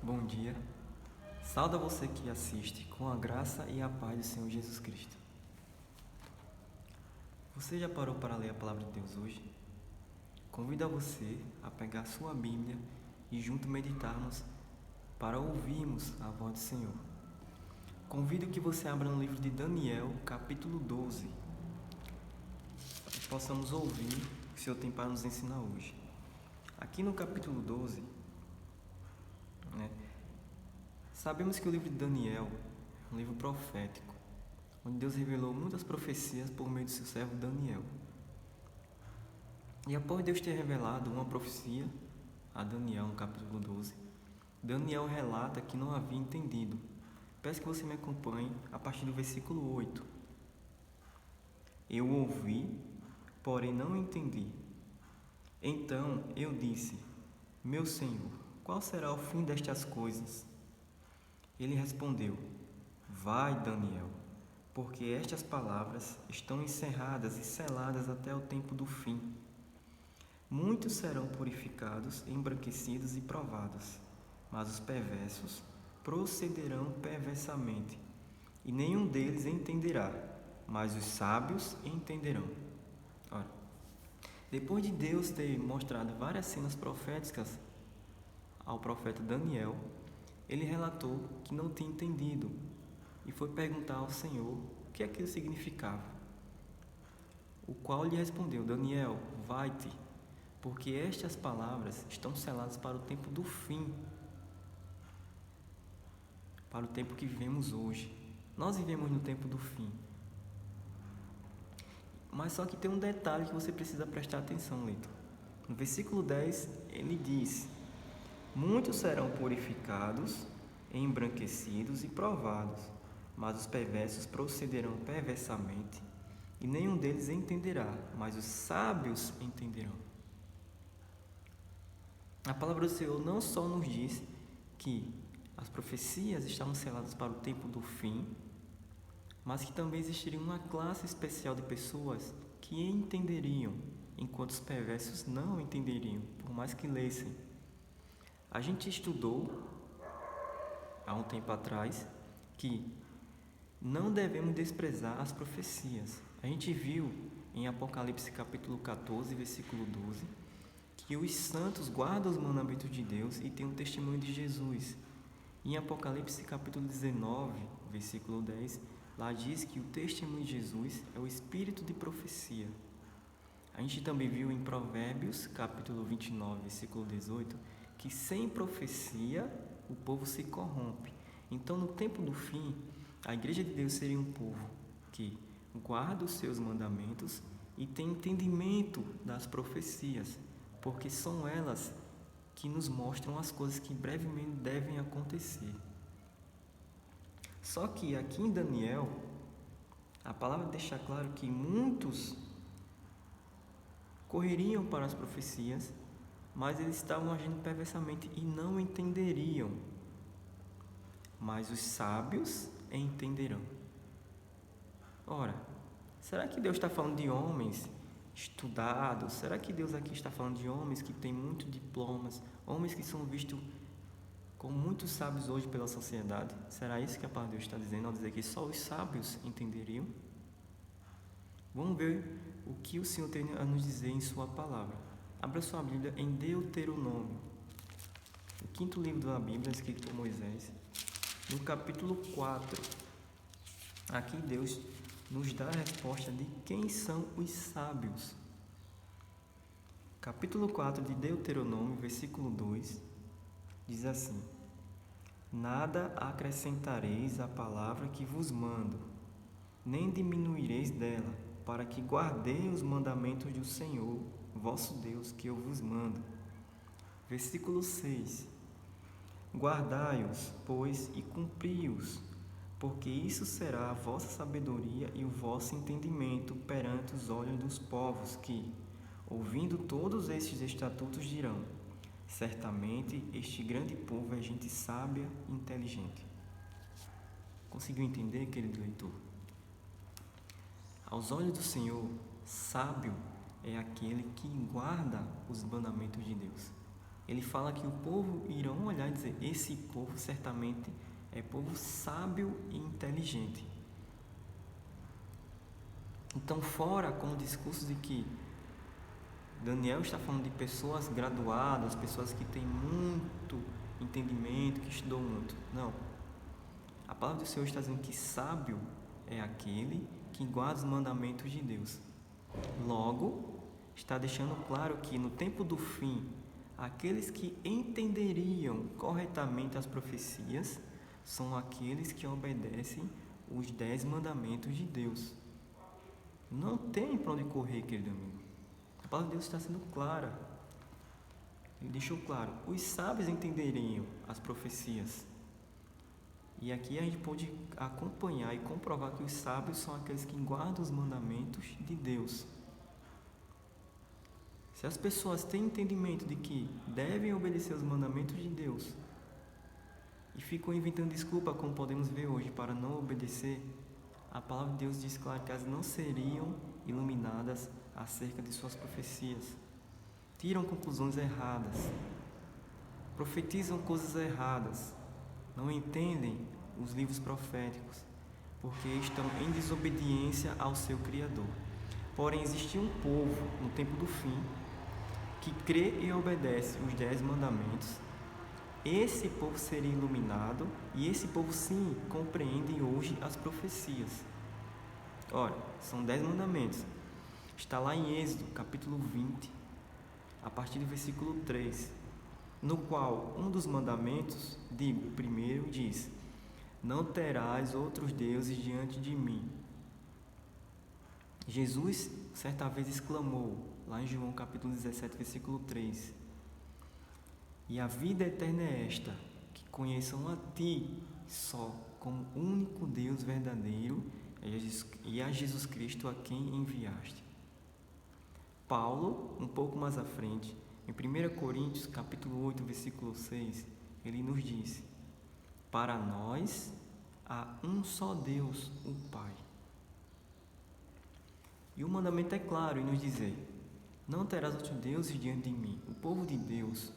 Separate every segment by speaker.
Speaker 1: Bom dia. Sauda você que assiste com a graça e a paz do Senhor Jesus Cristo. Você já parou para ler a palavra de Deus hoje? Convido a você a pegar sua Bíblia e junto meditarmos para ouvirmos a voz do Senhor. Convido que você abra no livro de Daniel, capítulo 12, e possamos ouvir o que o Senhor tem para nos ensinar hoje. Aqui no capítulo 12, sabemos que o livro de Daniel é um livro profético, onde Deus revelou muitas profecias por meio do seu servo Daniel. E após Deus ter revelado uma profecia a Daniel no capítulo 12, Daniel relata que não havia entendido. Peço que você me acompanhe a partir do versículo 8. Eu ouvi, porém não entendi. Então eu disse: Meu Senhor, qual será o fim destas coisas? Ele respondeu: Vai, Daniel, porque estas palavras estão encerradas e seladas até o tempo do fim. Muitos serão purificados, embranquecidos e provados, mas os perversos procederão perversamente, e nenhum deles entenderá, mas os sábios entenderão. Ora, depois de Deus ter mostrado várias cenas proféticas ao profeta Daniel, ele relatou que não tinha entendido e foi perguntar ao Senhor o que aquilo significava. O qual lhe respondeu: Daniel, vai-te, porque estas palavras estão seladas para o tempo do fim, para o tempo que vivemos hoje. Nós vivemos no tempo do fim. Mas só que tem um detalhe que você precisa prestar atenção, Lito. No versículo 10, ele diz: Muitos serão purificados, embranquecidos e provados, mas os perversos procederão perversamente, e nenhum deles entenderá, mas os sábios entenderão. A palavra do Senhor não só nos diz que as profecias estavam seladas para o tempo do fim, mas que também existiria uma classe especial de pessoas que entenderiam, enquanto os perversos não entenderiam, por mais que lessem. A gente estudou há um tempo atrás que não devemos desprezar as profecias. A gente viu em Apocalipse capítulo 14, versículo 12, que os santos guardam os mandamentos de Deus e têm um testemunho de Jesus. Em Apocalipse capítulo 19, versículo 10, lá diz que o testemunho de Jesus é o espírito de profecia. A gente também viu em Provérbios capítulo 29, versículo 18, que sem profecia o povo se corrompe. Então, no tempo do fim, a igreja de Deus seria um povo que guarda os seus mandamentos e tem entendimento das profecias, porque são elas que nos mostram as coisas que brevemente devem acontecer. Só que aqui em Daniel, a palavra deixa claro que muitos correriam para as profecias, mas eles estavam agindo perversamente e não entenderiam. Mas os sábios entenderão. Ora, será que Deus está falando de homens estudados? Será que Deus aqui está falando de homens que têm muitos diplomas, homens que são vistos como muitos sábios hoje pela sociedade? Será isso que a palavra de Deus está dizendo ao dizer que só os sábios entenderiam? Vamos ver o que o Senhor tem a nos dizer em sua palavra. Abra sua Bíblia em Deuteronômio, o quinto livro da Bíblia, escrito por Moisés, no capítulo 4. Aqui Deus nos dá a resposta de quem são os sábios. Capítulo 4 de Deuteronômio, versículo 2, diz assim: Nada acrescentareis à palavra que vos mando, nem diminuireis dela, para que guardeis os mandamentos do Senhor, vosso Deus, que eu vos mando. Versículo 6: Guardai-os, pois, e cumpri-os, porque isso será a vossa sabedoria e o vosso entendimento perante os olhos dos povos que, ouvindo todos estes estatutos, dirão: certamente este grande povo é gente sábia e inteligente. Conseguiu entender, querido leitor? Aos olhos do Senhor, sábio é aquele que guarda os mandamentos de Deus. Ele fala que o povo irão olhar e dizer: esse povo certamente é povo sábio e inteligente. Então, fora com o discurso de que Daniel está falando de pessoas graduadas, pessoas que têm muito entendimento, que estudou muito. Não. A palavra do Senhor está dizendo que sábio é aquele que guarda os mandamentos de Deus. Logo, está deixando claro que no tempo do fim, aqueles que entenderiam corretamente as profecias são aqueles que obedecem os 10 mandamentos de Deus. Não tem para onde correr, querido amigo. A palavra de Deus está sendo clara. Ele deixou claro: os sábios entenderiam as profecias. E aqui a gente pode acompanhar e comprovar que os sábios são aqueles que guardam os mandamentos de Deus. Se as pessoas têm entendimento de que devem obedecer os mandamentos de Deus e ficam inventando desculpa, como podemos ver hoje, para não obedecer, a palavra de Deus diz claro que elas não seriam iluminadas acerca de suas profecias. Tiram conclusões erradas, profetizam coisas erradas, não entendem os livros proféticos, porque estão em desobediência ao seu Criador. Porém, existe um povo no tempo do fim que crê e obedece os 10 mandamentos. Esse povo seria iluminado e esse povo sim compreende hoje as profecias. Ora, são 10 mandamentos. Está lá em Êxodo, capítulo 20, a partir do versículo 3, no qual um dos mandamentos, o primeiro, diz: não terás outros deuses diante de mim. Jesus, certa vez, exclamou, lá em João capítulo 17, versículo 3, e a vida eterna é esta, que conheçam a Ti só como único Deus verdadeiro e a Jesus Cristo a quem enviaste. Paulo, um pouco mais à frente, em 1 Coríntios capítulo 8, versículo 6, ele nos diz: para nós há um só Deus, o Pai. E o mandamento é claro em nos dizer: não terás outros deuses diante de mim. O povo de Deus,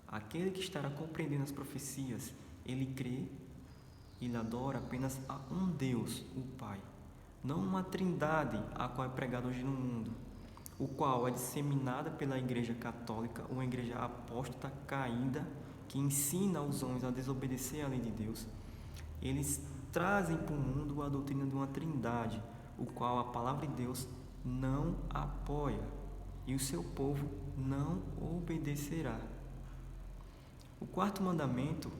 Speaker 1: aquele que estará compreendendo as profecias, ele crê, ele adora apenas a um Deus, o Pai. Não uma trindade a qual é pregada hoje no mundo, o qual é disseminada pela Igreja Católica, uma igreja apóstata caída, que ensina aos homens a desobedecer à lei de Deus. Eles trazem para o mundo a doutrina de uma trindade, o qual a palavra de Deus não apoia, e o seu povo não obedecerá. O quarto mandamento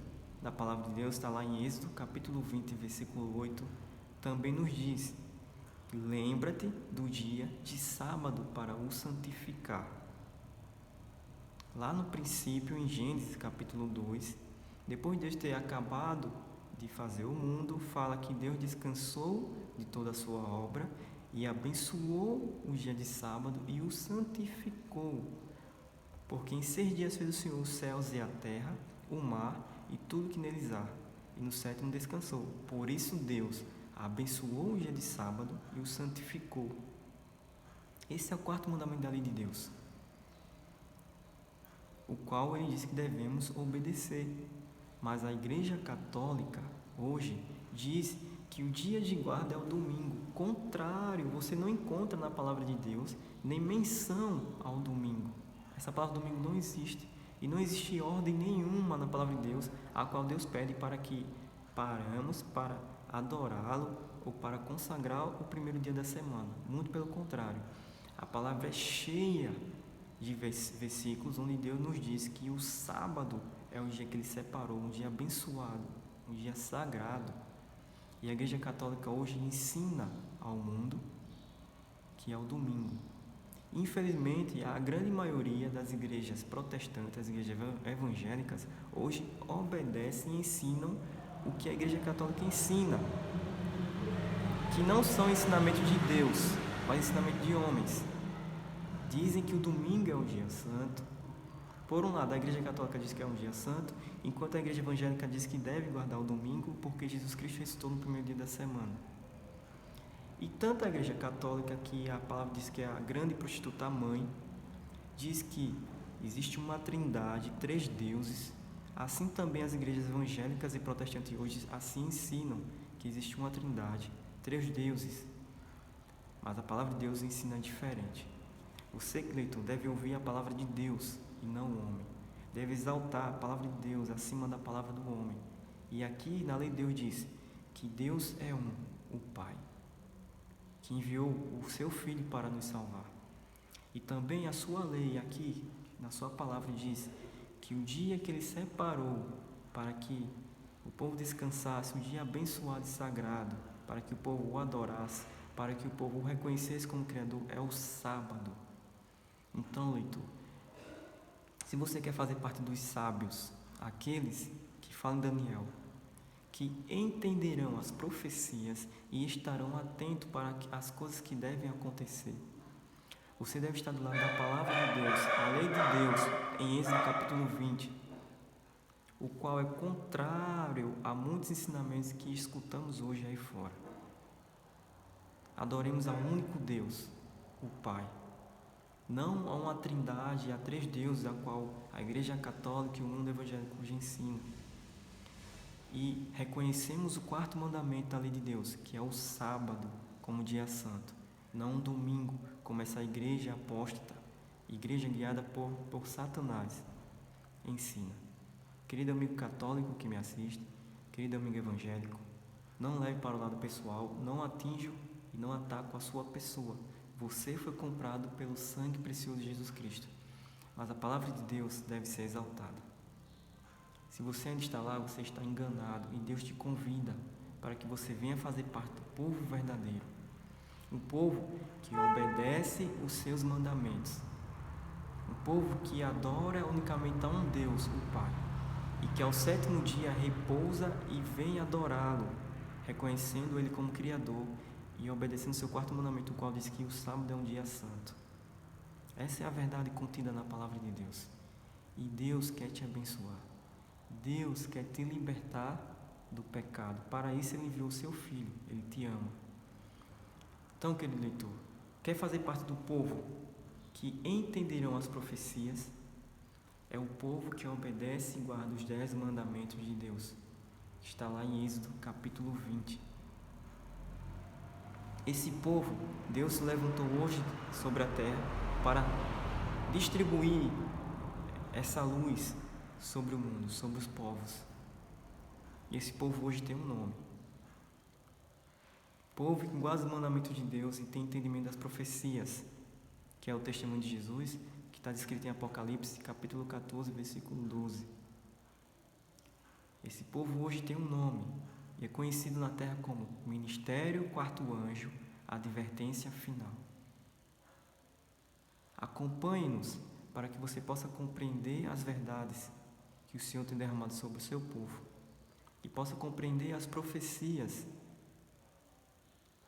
Speaker 1: da palavra de Deus está lá em Êxodo, capítulo 20, versículo 8, também nos diz: lembra-te do dia de sábado para o santificar. Lá no princípio, em Gênesis capítulo 2, depois de Deus ter acabado de fazer o mundo, fala que Deus descansou de toda a sua obra e abençoou o dia de sábado e o santificou. Porque em 6 dias fez o Senhor os céus e a terra, o mar e tudo que neles há, e no 7º descansou. Por isso Deus abençoou o dia de sábado e o santificou. Esse é o quarto mandamento da lei de Deus, o qual ele diz que devemos obedecer. Mas a Igreja Católica hoje diz que o dia de guarda é o domingo. Contrário, você não encontra na palavra de Deus nem menção ao domingo. Essa palavra domingo não existe. E não existe ordem nenhuma na palavra de Deus a qual Deus pede para que paramos para adorá-lo ou para consagrar o primeiro dia da semana. Muito pelo contrário. A palavra é cheia de versículos onde Deus nos diz que o sábado é o dia que Ele separou, um dia abençoado, um dia sagrado. E a Igreja Católica hoje ensina ao mundo que é o domingo. Infelizmente, a grande maioria das igrejas protestantes, as igrejas evangélicas, hoje obedecem e ensinam o que a Igreja Católica ensina, que não são ensinamentos de Deus, mas ensinamentos de homens. Dizem que o domingo é um dia santo. Por um lado, a Igreja Católica diz que é um dia santo, enquanto a Igreja Evangélica diz que deve guardar o domingo porque Jesus Cristo ressuscitou no primeiro dia da semana. E tanto a Igreja Católica, que a palavra diz que é a grande prostituta mãe, diz que existe uma trindade, 3 deuses. Assim também as igrejas evangélicas e protestantes hoje assim ensinam que existe uma trindade, 3 deuses. Mas a palavra de Deus ensina diferente. Você, leitor, deve ouvir a palavra de Deus e não o homem. Deve exaltar a palavra de Deus acima da palavra do homem. E aqui na lei de Deus diz que Deus é um, o Pai, que enviou o seu Filho para nos salvar. E também a sua lei aqui, na sua palavra, diz que o dia que Ele separou para que o povo descansasse, um dia abençoado e sagrado, para que o povo o adorasse, para que o povo o reconhecesse como Criador, é o sábado. Então, leitor, se você quer fazer parte dos sábios, aqueles que falam em Daniel, que entenderão as profecias e estarão atentos para as coisas que devem acontecer, você deve estar do lado da palavra de Deus, a lei de Deus, em Êxodo capítulo 20, o qual é contrário a muitos ensinamentos que escutamos hoje aí fora. Adoremos ao único Deus, o Pai. Não a uma trindade, a 3 deuses, a qual a Igreja Católica e o mundo evangélico hoje ensinam. E reconhecemos o 4º mandamento da lei de Deus, que é o sábado como dia santo, não um domingo, como essa igreja apóstata, igreja guiada por Satanás, ensina. Querido amigo católico que me assiste, querido amigo evangélico, não leve para o lado pessoal, não atinja e não ataque a sua pessoa. Você foi comprado pelo sangue precioso de Jesus Cristo, mas a palavra de Deus deve ser exaltada. Se você ainda está lá, você está enganado e Deus te convida para que você venha fazer parte do povo verdadeiro, um povo que obedece os seus mandamentos, um povo que adora unicamente a um Deus, o Pai, e que ao 7º dia repousa e vem adorá-lo, reconhecendo Ele como Criador e obedecendo seu 4º mandamento, o qual diz que o sábado é um dia santo. Essa é a verdade contida na palavra de Deus. E Deus quer te abençoar. Deus quer te libertar do pecado. Para isso Ele enviou o seu Filho. Ele te ama. Então, querido leitor, quer fazer parte do povo que entenderão as profecias? É o povo que obedece e guarda os 10 mandamentos de Deus. Está lá em Êxodo capítulo 20. Esse povo, Deus levantou hoje sobre a terra para distribuir essa luz sobre o mundo, sobre os povos. E esse povo hoje tem um nome. Povo que guarda os mandamentos de Deus e tem entendimento das profecias, que é o testemunho de Jesus, que está descrito em Apocalipse, capítulo 14, versículo 12. Esse povo hoje tem um nome e é conhecido na terra como Ministério 4º Anjo, Advertência Final. Acompanhe-nos para que você possa compreender as verdades que o Senhor tem derramado sobre o seu povo e possa compreender as profecias,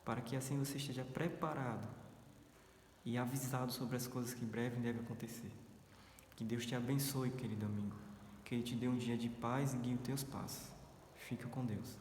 Speaker 1: para que assim você esteja preparado e avisado sobre as coisas que em breve devem acontecer. Que Deus te abençoe, querido amigo. Que Ele te dê um dia de paz e guie os teus passos. Fica com Deus.